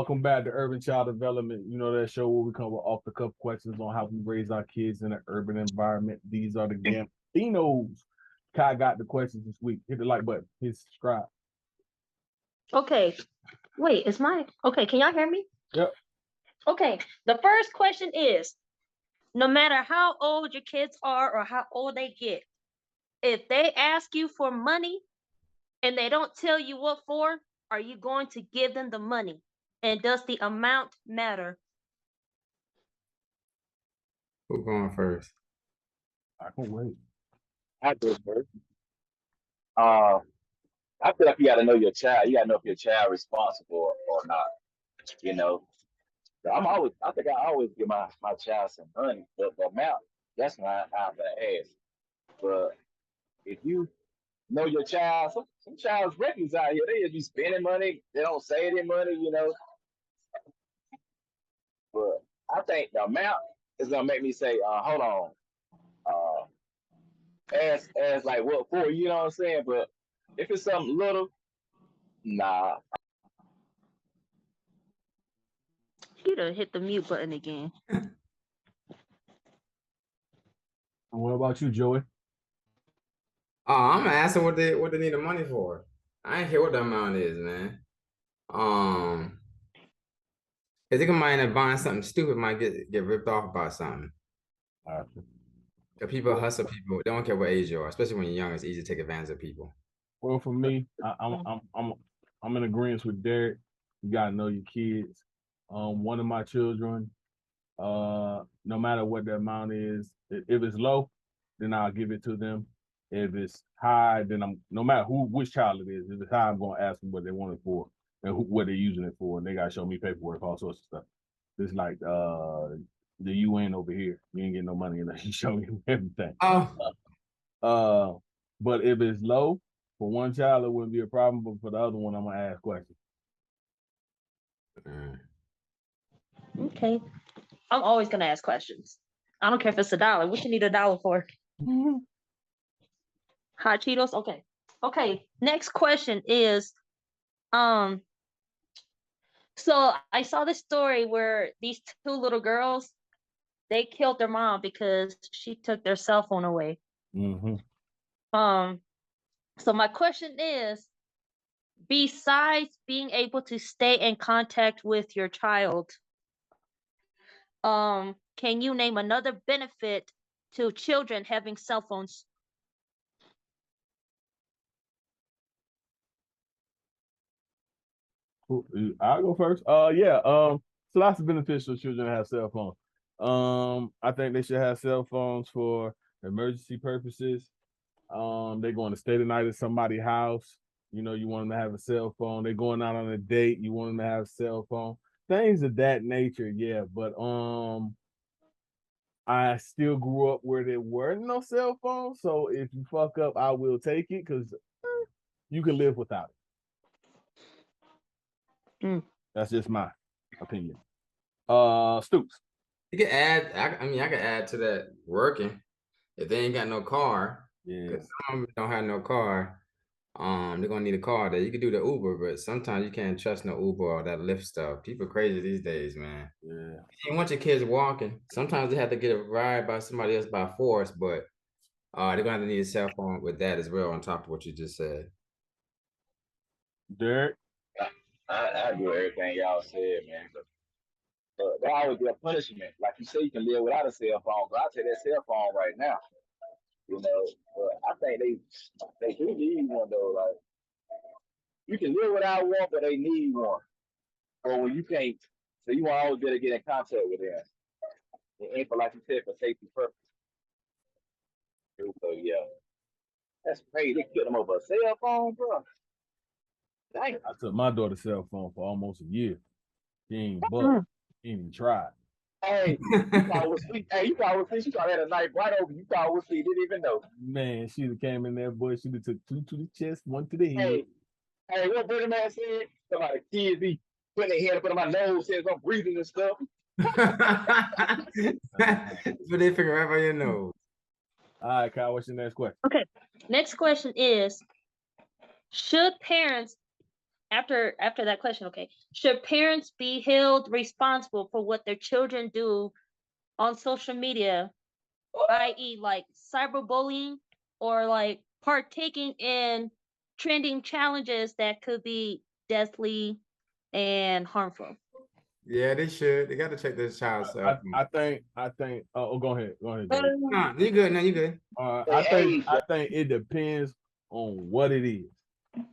Welcome back to Urban Child Development. You know that show where we come with off the cuff questions on how we raise our kids in an urban environment. These are the Gambinos. Kai got the questions this week. Hit the like button. Hit subscribe. Okay. Wait, is my okay? Can y'all hear me? Yep. Okay. The first question is: no matter how old your kids are or how old they get, if they ask you for money and they don't tell you what for, are you going to give them the money? And does the amount matter? Who's going first? I can wait. I go first. I feel like you got to know your child. You got to know if your child responsible or not. You know, I think I always give my child some money, but the amount, that's not how I'm gonna ask. But if you know your child, some child's reckless out here. They just be spending money. They don't save their money, you know. But I think the amount is gonna make me say, hold on, ask like what for? You know what I'm saying? But if it's something little, nah. You done hit the mute button again. What about you, Joey? I'm gonna ask them what they need the money for. I ain't care what the amount is, man. Cause they might end up buying something stupid, might get ripped off by something. If people hustle people, they don't care what age you are, especially when you're young. It's easy to take advantage of people. Well, for me, I'm in agreement with Derek. You gotta know your kids. One of my children, no matter what the amount is, if it's low, then I'll give it to them. If it's high, then no matter which child it is, if it's high, I'm gonna ask them what they want it for and what they're using it for, and they gotta show me paperwork, all sorts of stuff. It's like the UN over here. You ain't getting no money unless you show me everything. But if it's low, for one child, it wouldn't be a problem, but for the other one, I'm gonna ask questions. Okay. I'm always gonna ask questions. I don't care if it's $1. What you need $1 for? Hot Cheetos? Okay. Okay. Next question is, so I saw this story where these two little girls, they killed their mom because she took their cell phone away. Mm-hmm. So my question is, besides being able to stay in contact with your child, can you name another benefit to children having cell phones? I'll go first. Yeah. So lots of benefits for children to have cell phones. I think they should have cell phones for emergency purposes. They're going to stay the night at somebody's house. You know, you want them to have a cell phone. They're going out on a date. You want them to have a cell phone. Things of that nature, yeah. But I still grew up where there were no cell phones. So if you fuck up, I will take it because you can live without it. That's just my opinion. Stoops. You can add. I can add to that working. If they ain't got no car, because some of them don't have no car, they're gonna need a car. There, you can do the Uber, but sometimes you can't trust no Uber or that Lyft stuff. People crazy these days, man. Yeah. You want your kids walking. Sometimes they have to get a ride by somebody else by force, but they're gonna have to need a cell phone with that as well, on top of what you just said. Derek. I agree with everything y'all said, man. But there always be a punishment. Like you say, you can live without a cell phone. But I'll take that cell phone right now. You know, but I think they do need one though. Like you can live without one, but they need one. Or when you can't, so you want always be able to get in contact with them. It ain't for like you said for safety purpose. So yeah, that's crazy. They killed them over a cell phone, bro. Dang. I took my daughter's cell phone for almost a year. She ain't bugged. She ain't even tried. Hey, you thought it was sweet. Hey, you thought it was sweet. She thought had a knife right over. You thought it was sweet. Didn't even know. Man, she came in there, boy. She took 2 to the chest, 1 to the head. Hey, what Brother Man said? Somebody kids be putting their hand up on my nose, says I'm breathing and stuff. But they figure right by your nose. All right, Kyle, what's your next question? Okay. Next question is, should parents after that question, okay, should parents be held responsible for what their children do on social media, i.e., like cyberbullying or like partaking in trending challenges that could be deathly and harmful? Yeah, they should. They got to check this child's cell phone. I think. Oh, go ahead. Jay. Nah, you good? No, you good. I think it depends on what it is.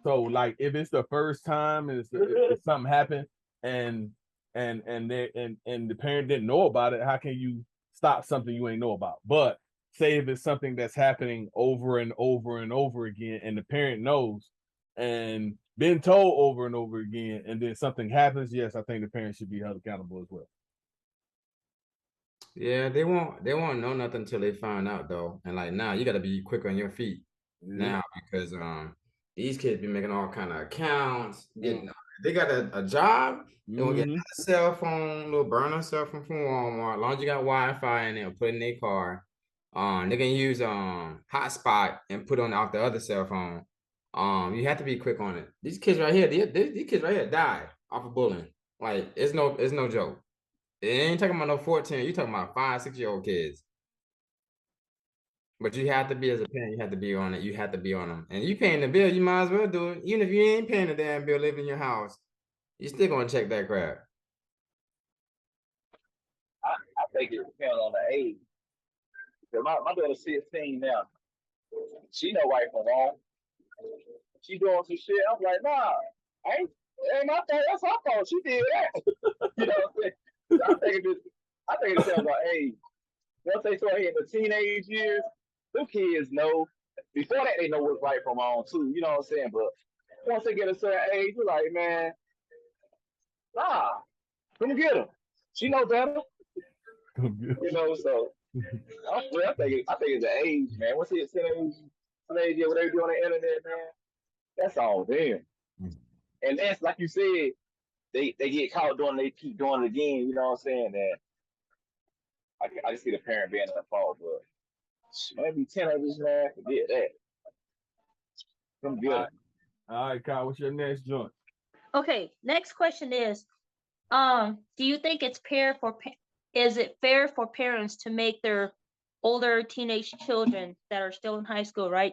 So, like, if it's the first time and if something happened and the parent didn't know about it, how can you stop something you ain't know about? But say if it's something that's happening over and over and over again, and the parent knows and been told over and over again, and then something happens, yes, I think the parent should be held accountable as well. Yeah, they won't know nothing until they find out though. And like now you gotta be quick on your feet now because these kids be making all kind of accounts, getting they got a job, they gonna get a cell phone, little burner cell phone from Walmart. As long as you got Wi-Fi in there, put it in their car. They can use hotspot and put on off the other cell phone. You have to be quick on it. These kids right here, these kids right here died off of bullying. Like it's no joke. It ain't talking about no 14. You talking about 5, 6-year-old kids. But you have to be, as a parent, you have to be on it. You have to be on them. And you paying the bill, you might as well do it. Even if you ain't paying the damn bill, living in your house, you still gonna check that crap. I think it depends on the age. My daughter's 16 now. She know right from wrong. She doing some shit. I'm like, nah, ain't my fault. That's her fault. She did that. You know what I'm saying? I think it depends on age. Once they start hitting the teenage years, them kids know. Before that, they know what's right from wrong too. You know what I'm saying? But once they get a certain age, you're like, man, nah, come get her. She know better. You know, so I think it's the age, man. Once it's teenage, what they do on the internet, man, that's all them. And that's like you said, they get caught doing, they keep doing it again. You know what I'm saying? And I just see the parent being at fault, but maybe 10 of us, man, forget that. Come good. All right, Kyle, what's your next joint? Okay, next question is, do you think is it fair for parents to make their older teenage children that are still in high school, right,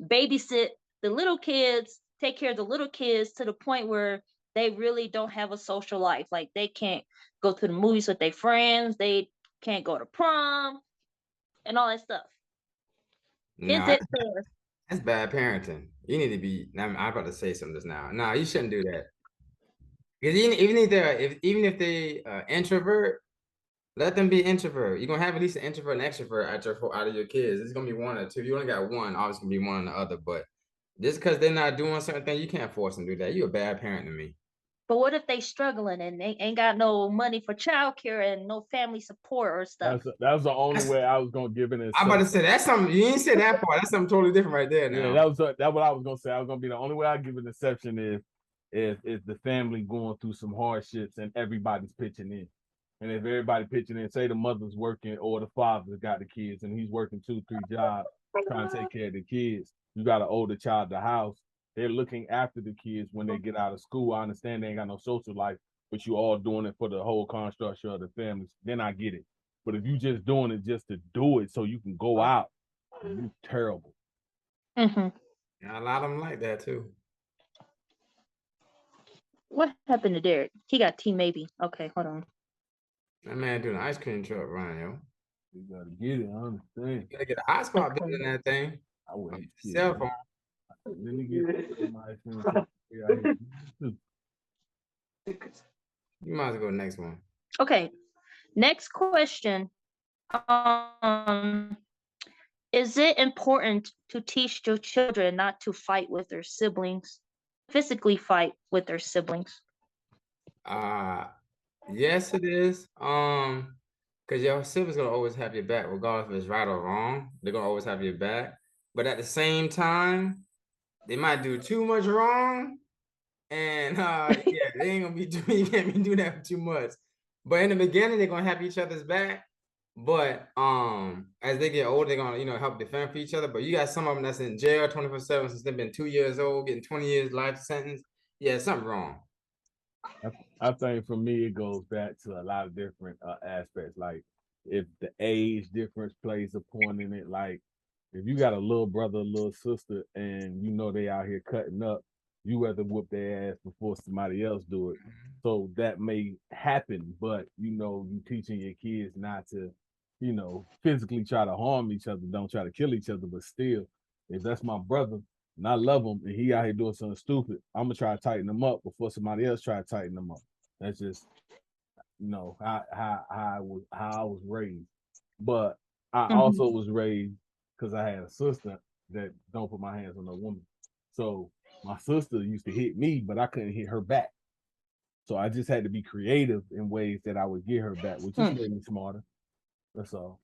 babysit the little kids, take care of the little kids to the point where they really don't have a social life? Like they can't go to the movies with their friends, they can't go to prom, and all that stuff. Is it fair? That's bad parenting. You need to be. I'm about to say something just now. No, you shouldn't do that. Because even if they introvert, let them be introvert. You're gonna have at least an introvert and extrovert out of your kids. It's gonna be one or two. If you only got one, obviously gonna be one or the other. But just because they're not doing certain things, you can't force them to do that. You're a bad parent to me. But what if they struggling and they ain't got no money for childcare and no family support or stuff? That was the only way I was gonna give it. I'm about to say that's something you didn't say that part. That's something totally different right there. Now. Yeah, that's what I was gonna say. I was gonna be the only way I give an exception if the family going through some hardships and everybody's pitching in. And if everybody pitching in, say the mother's working or the father's got the kids and he's working 2, 3 jobs trying to take care of the kids, you got an older child at the house. They're looking after the kids when they get out of school. I understand they ain't got no social life, but you all doing it for the whole construction of the families. Then I get it. But if you just doing it just to do it so you can go out, you terrible. Mm-hmm. Yeah, a lot of them like that too. What happened to Derek? He got T maybe. Okay, hold on. That man doing an ice cream truck run, yo. You gotta get it, I understand. You gotta get a hotspot built in that thing. I wouldn't cell phone. Let me get my ice cream truck. You might as well go to the next one. Okay, next question. Is it important to teach your children not to fight with their siblings, physically fight with their siblings? Yes, it is. Because your siblings gonna always have your back, regardless if it's right or wrong. They're gonna always have your back. But at the same time, they might do too much wrong. And yeah, they ain't gonna be doing, you can't be doing that too much. But in the beginning, they're gonna have each other's back. But as they get older, they're gonna, help defend for each other. But you got some of them that's in jail 24/7 since they've been 2 years old, getting 20 years life sentence. Yeah, something wrong. I think for me, it goes back to a lot of different aspects. Like if the age difference plays a point in it, like if you got a little brother, little sister, and you know they out here cutting up, you rather whoop their ass before somebody else do it. So that may happen, but you teaching your kids not to, physically try to harm each other, don't try to kill each other, but still, if that's my brother and I love him and he out here doing something stupid, I'm gonna try to tighten him up before somebody else try to tighten him up. That's just how I was raised. But I also was raised because I had a sister that don't put my hands on a woman. So my sister used to hit me, but I couldn't hit her back. So I just had to be creative in ways that I would get her back, which just made me smarter. That's all.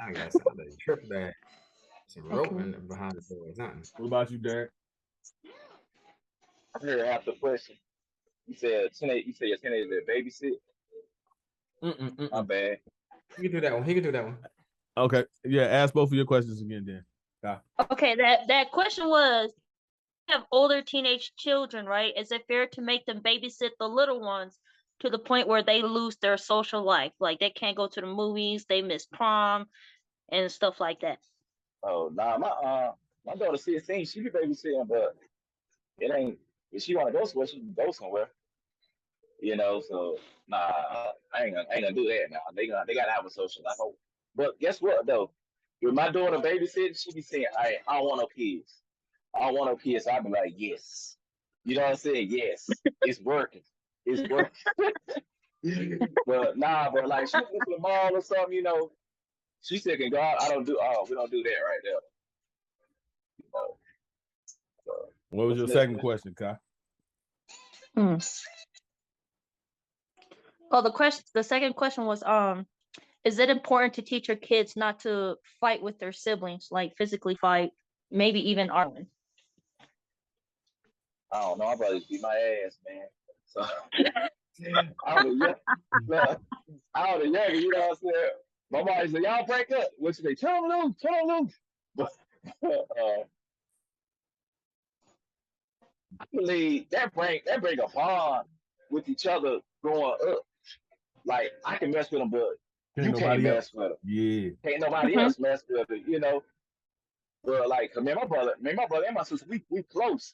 I got something to trip that. Some rope behind the door or something. What about you, Derek? I heard half the question. You said your teenager babysit. My bad. He can do that one. He can do that one. Okay. Yeah, ask both of your questions again, then. Yeah. Okay, that question was, you have older teenage children, right? Is it fair to make them babysit the little ones to the point where they lose their social life? Like they can't go to the movies, they miss prom and stuff like that. Oh nah, my daughter 16, she be babysitting, but it ain't if she wanna go somewhere, she can go somewhere. So nah, I ain't gonna do that now. They gotta have a social life. But guess what though? With my daughter babysitting, she be saying, I don't want no kids. I don't want no kids. So I be like, yes. You know what I'm saying? Yes. It's working. It's working. But nah, but like she went to the mall or something. She said, "Can God, we don't do that right there." You know. So, What was your second question, Kai? Oh, the second question was, is it important to teach your kids not to fight with their siblings, like physically fight, maybe even arguing? I don't know. I probably beat my ass, man. So I was young. I was younger. You know what I'm saying? My mom said, "Y'all break up." What you say? Turn loose, turn loose. But I believe that bring a bond with each other growing up. Like I can mess with them, but you can't mess with them. Yeah. Can't nobody else mess with them. But like, man, my brother and my sister, we close.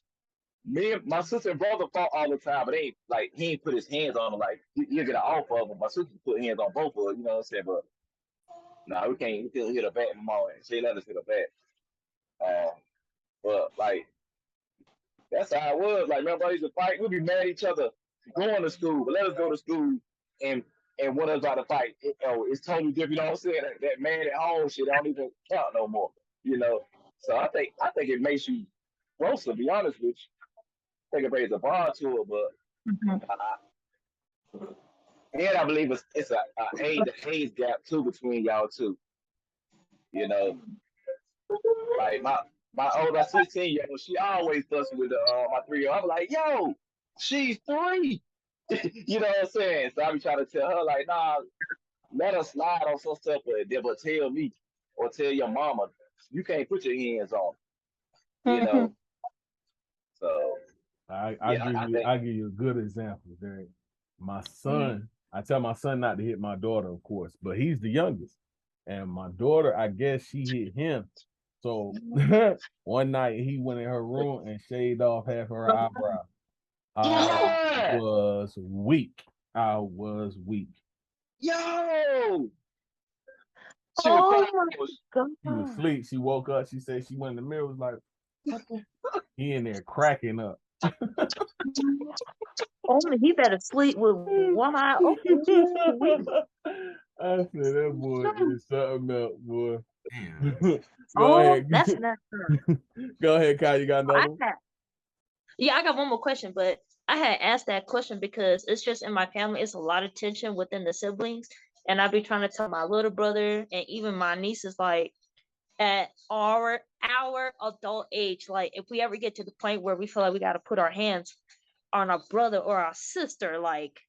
Me and my sister and brother fought all the time, but he ain't put his hands on them. Like he'll get an off of them. My sister put hands on both of them. You know what I'm saying? But nah, we can't hit her back. My mom, she let us hit her back. But like that's how it was. Like, remember, I used to fight. We'd be mad at each other going to school, but let us go to school and one of us about to fight. It's totally different. You know what I'm saying? That man at home shit don't even count no more. So I think it makes you closer. To be honest with you, I think it brings a bond to it, but and I believe it's a age gap too between y'all two. You know, like my older 16-year-old, she always does with my 3-year-old. I'm like, yo, she's 3. You know what I'm saying? So I be trying to tell her like, nah, let her slide on some stuff, but tell me or tell your mama you can't put your hands on. So I give you a good example there. My son, I tell my son not to hit my daughter, of course, but he's the youngest. And my daughter, I guess she hit him. So one night he went in her room and shaved off half of her eyebrow. I was weak. Yo! She was asleep. She woke up. She said she went in the mirror, was like, he in there cracking up. Only he better sleep with one eye open. I said that boy is something else, boy. Go ahead. That's not true. Go ahead, Kyle. You got another one? I got one more question, but I had asked that question because it's just in my family, it's a lot of tension within the siblings. And I be trying to tell my little brother and even my nieces, like, at our adult age, like if we ever get to the point where we feel like we got to put our hands on our brother or our sister, like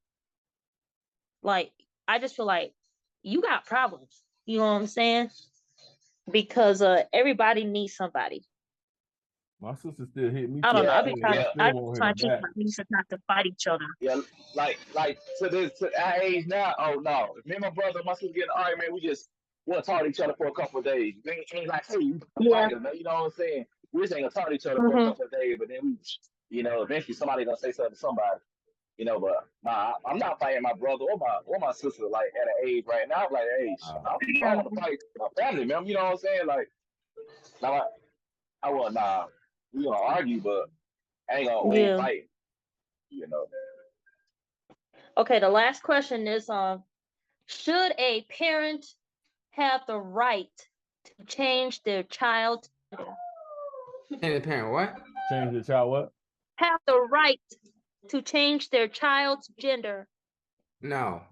I just feel like you got problems. You know what I'm saying? Because everybody needs somebody. My sister still hit me I to don't know. the I Yeah, be face. trying. I yeah, still I be won't hit her trying to teach back. my nieces not to fight each other. yeah. Like to our age now. Oh no, if me and my brother, my sister get in an argument, we'll talk to each other for a couple of days. Ain't like, hey, you Yeah. fighting, man. You know what I'm saying? We just ain't gonna talk to each other for a Mm-hmm. couple of days, but then eventually somebody gonna say something to somebody. But nah, I'm not fighting my brother or my sister like at an age right now. I'm like, hey, I want to fight my family, man. You know what I'm saying? Like, now I want nah, we gonna argue, but we ain't Yeah. fighting. You know. Okay. The last question is should a parent have the right to change their child's gender? And the parent, what? Change the child what? Have the right to change their child's gender. No,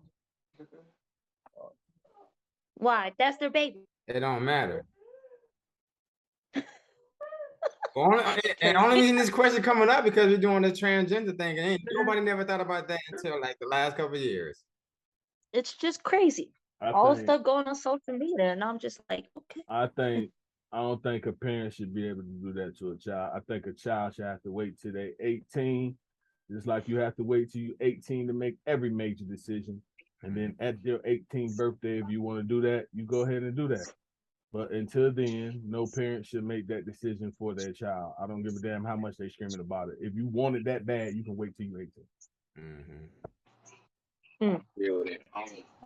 Why? That's their baby. it don't matter. And only reason this question coming up because we're doing the transgender thing. And ain't nobody never thought about that until like the last couple of years. It's just crazy. I All think stuff going on social media, and I'm just like, okay. I don't think a parent should be able to do that to a child. I think a child should have to wait till they're 18, just like you have to wait till you're 18 to make every major decision. And then at your 18th birthday, if you want to do that, you go ahead and do that. But until then, no parent should make that decision for their child. I don't give a damn how much they screaming about it. If you want it that bad, you can wait till you're 18. Feel that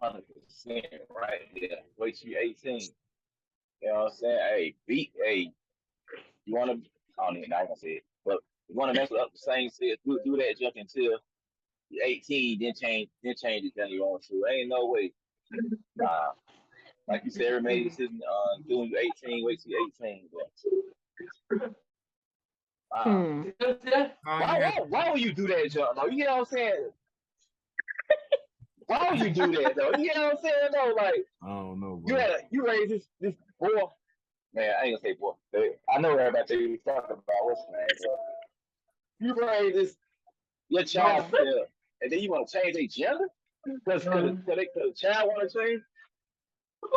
100% right there. Wait till you're 18. You know what I'm saying? Hey, you want to? I don't even know how to say it, but you want to mess up the same shit. Do that junk until you're 18, then change it. Then you want to. Ain't no way. Nah, like you said, every made decision doing you 18. Wait till you're 18. Why would you do that, John? No, you know what I'm saying? Why would you do that though? You know what I'm saying? No, like I don't know, bro. you raise this boy. Man, I ain't gonna say boy. I know everybody you talking about what's the name. You raise your child still, and then you want to change their gender because the child want to change.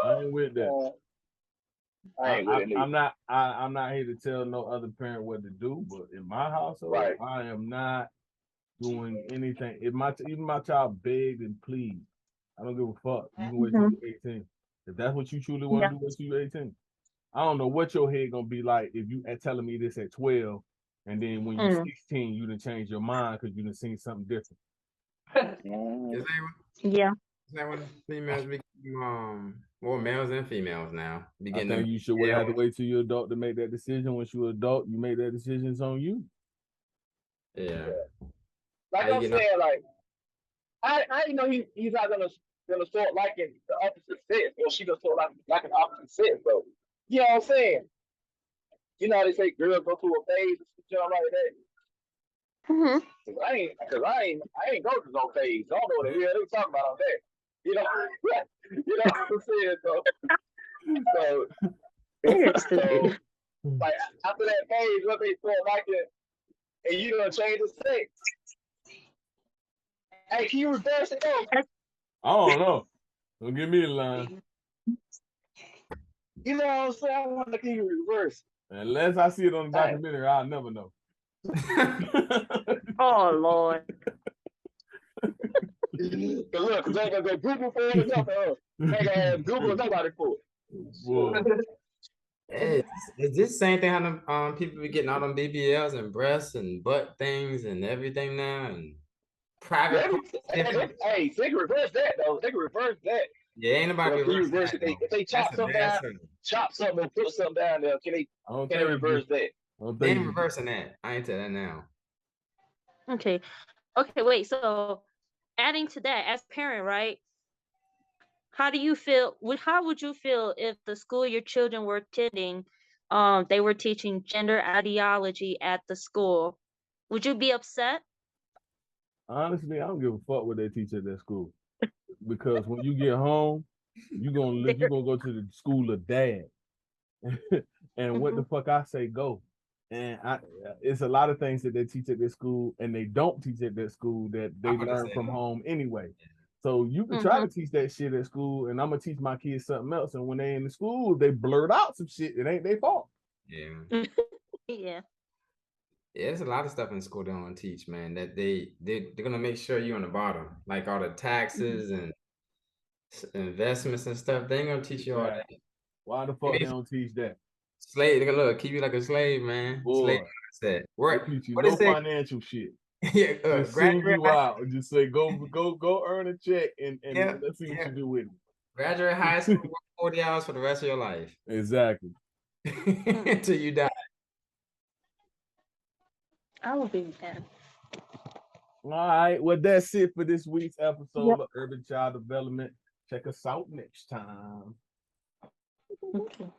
I ain't with that. I ain't with it. I'm not here to tell no other parent what to do, but in my household, Right. I am not doing anything. If even my child begged and plead, I don't give a fuck. You can wait till you're 18. If that's what you truly want to do, wait till you're 18. I don't know what your head gonna be like if you telling me this at 12, and then when you're 16, you done change your mind because you done seen something different. Is that when females become more males and females now? I think you should have to wait till you're adult to make that decision. Once you're adult, you make that decision. It's on you. Yeah. Like I'm saying, like I know he's not gonna start liking the opposite sex, or she gonna start like an opposite sex, though. You know what I'm saying? You know how they say girls go through a phase and shit like that. Cause I ain't go through no phase. I don't know what the hell they talking about on that. You know what I'm saying? So like after that phase, what they start liking, and you gonna change the sex. Hey, can you reverse it though? I don't know. Don't give me the line. You know what I'm saying? I want to can you reverse. Unless I see it on the documentary, I'll never know. Oh Lord. Look, cause they gonna go Google for it or nothing. They gonna Google nobody for it. It's this same thing how people be getting all them BBLs and breasts and butt things and everything now and private. Hey, they can reverse that though. They can reverse that. Yeah, ain't nobody reverse it. If they chop something down, chop something and put something down there, can they reverse that? They ain't reversing that. I ain't tell that now. Okay, wait. So, adding to that, as a parent, right? How do you feel? How would you feel if the school your children were attending, they were teaching gender ideology at the school? Would you be upset? Honestly, I don't give a fuck what they teach at that school, because when you get home, you're gonna go to the school of dad, and what the fuck I say go. And it's a lot of things that they teach at this school and they don't teach at that school that they learn from home anyway. So you can try to teach that shit at school, and I'm gonna teach my kids something else. And when they in the school, they blurt out some shit. It ain't their fault. Yeah. Yeah. There's a lot of stuff in school they don't teach, man. That they're gonna make sure you're on the bottom, like all the taxes and investments and stuff. They ain't gonna teach you all that. Why the fuck they don't teach that? Slave, they're gonna keep you like a slave, man. Slave Boy, mindset. they What teach you what no is it? financial shit. Yeah, Just send graduate you out and just say go earn a check and Yeah, let's see what you do with it. graduate high school, work 40 hours for the rest of your life Exactly. until you die. I will be with that. All right. Well, that's it for this week's episode Yep. of Urban Child Development. Check us out next time. Okay.